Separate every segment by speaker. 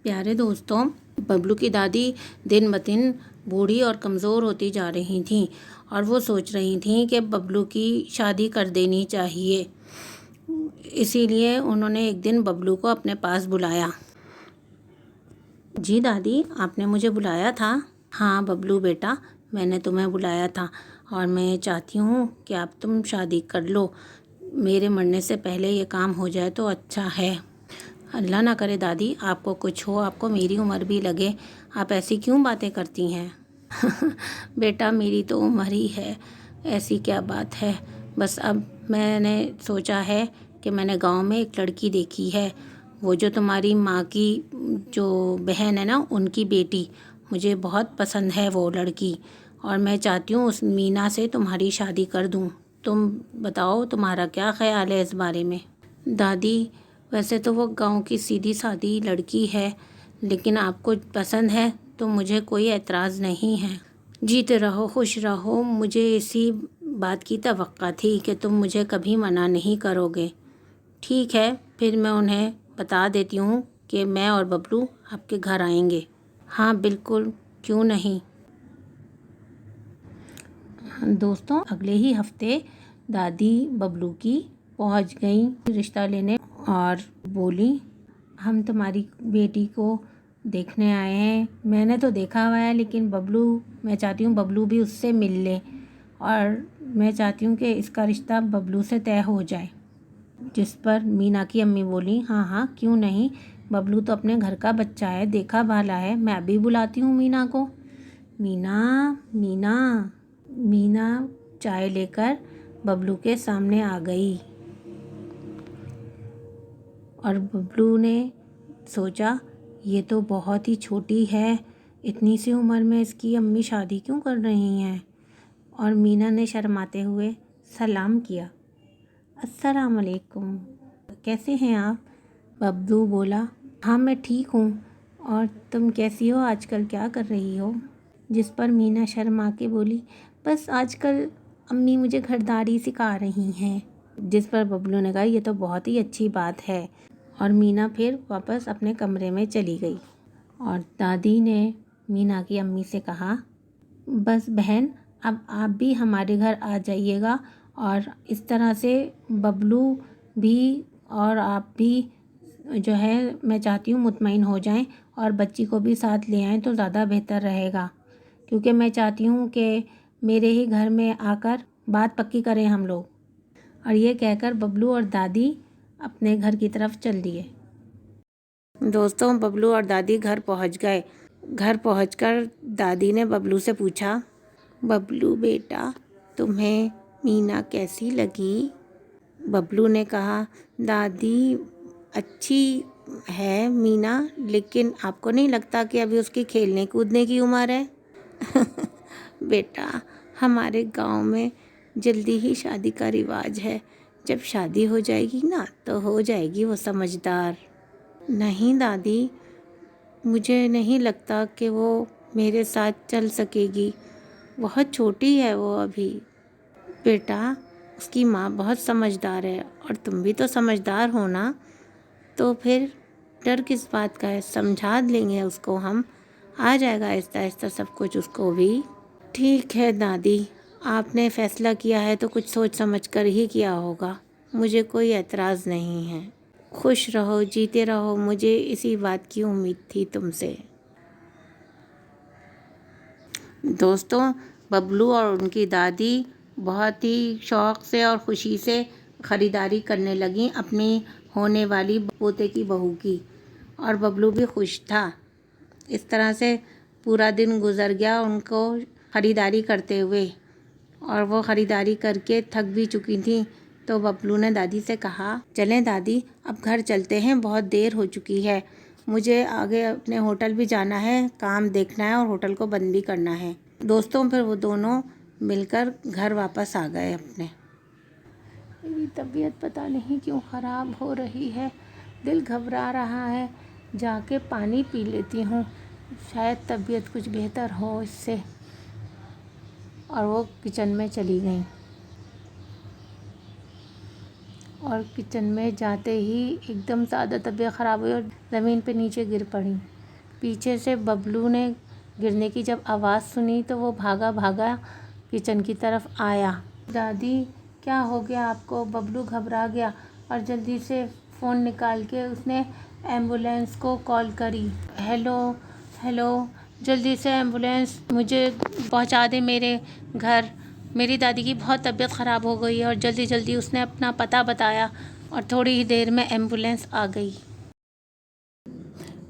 Speaker 1: प्यारे दोस्तों, बबलू की दादी दिन ब दिन बूढ़ी और कमज़ोर होती जा रही थीं और वो सोच रही थीं कि बबलू की शादी कर देनी चाहिए। इसीलिए उन्होंने एक दिन बबलू को अपने पास बुलाया। जी दादी, आपने मुझे बुलाया था? हाँ बबलू बेटा, मैंने तुम्हें बुलाया था और मैं चाहती हूँ कि आप तुम शादी कर लो। मेरे मरने से पहले ये काम हो जाए तो अच्छा है। अल्लाह ना करे दादी, आपको कुछ हो, आपको मेरी उम्र भी लगे, आप ऐसी क्यों बातें करती हैं? बेटा मेरी तो उम्र ही है, ऐसी क्या बात है। बस अब मैंने सोचा है कि मैंने गांव में एक लड़की देखी है, वो जो तुम्हारी माँ की जो बहन है ना, उनकी बेटी, मुझे बहुत पसंद है वो लड़की और मैं चाहती हूँ उस मीना से तुम्हारी शादी कर दूँ। तुम बताओ तुम्हारा क्या ख्याल है इस बारे में? दादी वैसे तो वो गांव की सीधी सादी लड़की है, लेकिन आपको पसंद है तो मुझे कोई एतराज़ नहीं है। जीते रहो, खुश रहो, मुझे इसी बात की तवक्का थी कि तुम मुझे कभी मना नहीं करोगे। ठीक है, फिर मैं उन्हें बता देती हूँ कि मैं और बबलू आपके घर आएंगे। हाँ बिल्कुल, क्यों नहीं। दोस्तों, अगले ही हफ्ते दादी बबलू की पहुँच गई रिश्ता लेने और बोली, हम तुम्हारी बेटी को देखने आए हैं। मैंने तो देखा हुआ है, लेकिन बबलू, मैं चाहती हूँ बबलू भी उससे मिल ले और मैं चाहती हूँ कि इसका रिश्ता बबलू से तय हो जाए। जिस पर मीना की अम्मी बोली, हाँ हाँ क्यों नहीं, बबलू तो अपने घर का बच्चा है, देखा भाला है, मैं अभी बुलाती हूँ मीना को। मीना मीना मीना चाय लेकर बबलू के सामने आ गई और बबलू ने सोचा ये तो बहुत ही छोटी है, इतनी सी उम्र में इसकी अम्मी शादी क्यों कर रही हैं। और मीना ने शर्माते हुए सलाम किया, अस्सलाम वालेकुम, कैसे हैं आप? बबलू बोला, हाँ मैं ठीक हूँ, और तुम कैसी हो, आजकल क्या कर रही हो? जिस पर मीना शर्मा के बोली, बस आजकल अम्मी मुझे घरदारी सिखा रही हैं। जिस पर बबलू ने कहा, ये तो बहुत ही अच्छी बात है। और मीना फिर वापस अपने कमरे में चली गई और दादी ने मीना की अम्मी से कहा, बस बहन, अब आप भी हमारे घर आ जाइएगा और इस तरह से बबलू भी और आप भी जो है, मैं चाहती हूँ मुतमईन हो जाएं और बच्ची को भी साथ ले आएं तो ज़्यादा बेहतर रहेगा, क्योंकि मैं चाहती हूँ कि मेरे ही घर में आकर बात पक्की करें हम लोग। और ये कहकर बबलू और दादी अपने घर की तरफ चल दिए। दोस्तों, बबलू और दादी घर पहुंच गए। घर पहुंचकर दादी ने बबलू से पूछा, बबलू बेटा, तुम्हें मीना कैसी लगी? बबलू ने कहा, दादी अच्छी है मीना, लेकिन आपको नहीं लगता कि अभी उसकी खेलने कूदने की उम्र है? बेटा, हमारे गांव में जल्दी ही शादी का रिवाज है, जब शादी हो जाएगी ना तो हो जाएगी वो समझदार। नहीं दादी, मुझे नहीं लगता कि वो मेरे साथ चल सकेगी, बहुत छोटी है वो अभी। बेटा, उसकी माँ बहुत समझदार है और तुम भी तो समझदार हो ना, तो फिर डर किस बात का है, समझा लेंगे उसको हम, आ जाएगा आहिस्ता आहिस्ता सब कुछ उसको भी। ठीक है दादी, आपने फ़ैसला किया है तो कुछ सोच समझ कर ही किया होगा, मुझे कोई एतराज़ नहीं है। खुश रहो, जीते रहो, मुझे इसी बात की उम्मीद थी तुमसे। दोस्तों, बबलू और उनकी दादी बहुत ही शौक़ से और ख़ुशी से ख़रीदारी करने लगीं अपनी होने वाली पोते की बहू की, और बबलू भी खुश था। इस तरह से पूरा दिन गुज़र गया उनको ख़रीदारी करते हुए, और वो ख़रीदारी करके थक भी चुकी थी। तो बबलू ने दादी से कहा, चलें दादी, अब घर चलते हैं, बहुत देर हो चुकी है, मुझे आगे अपने होटल भी जाना है, काम देखना है और होटल को बंद भी करना है। दोस्तों, फिर वो दोनों मिलकर घर वापस आ गए अपने। मेरी तबीयत पता नहीं क्यों ख़राब हो रही है, दिल घबरा रहा है, जाके पानी पी लेती हूँ, शायद तबीयत कुछ बेहतर हो इससे। और वो किचन में चली गई। اور کچن میں جاتے ہی ایک دم زیادہ طبیعت خراب ہوئی اور زمین پہ نیچے گر پڑی۔ پیچھے سے ببلو نے گرنے کی جب آواز سنی تو وہ بھاگا بھاگا کچن کی طرف آیا۔ دادی کیا ہو گیا آپ کو؟ ببلو گھبرا گیا اور جلدی سے فون نکال کے اس نے ایمبولینس کو کال کری۔ ہیلو، جلدی سے ایمبولینس مجھے پہنچا دے میرے گھر، میری دادی کی بہت طبیعت خراب ہو گئی ہے۔ اور جلدی اس نے اپنا پتہ بتایا اور تھوڑی ہی دیر میں ایمبولینس آ گئی۔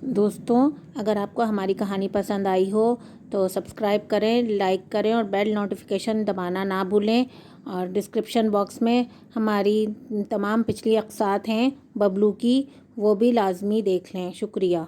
Speaker 1: دوستوں، اگر آپ کو ہماری کہانی پسند آئی ہو تو سبسکرائب کریں، لائک کریں اور بیل نوٹیفیکیشن دبانا نہ بھولیں۔ اور ڈسکرپشن باکس میں ہماری تمام پچھلی اقساط ہیں ببلو کی، وہ بھی لازمی دیکھ لیں۔ شکریہ۔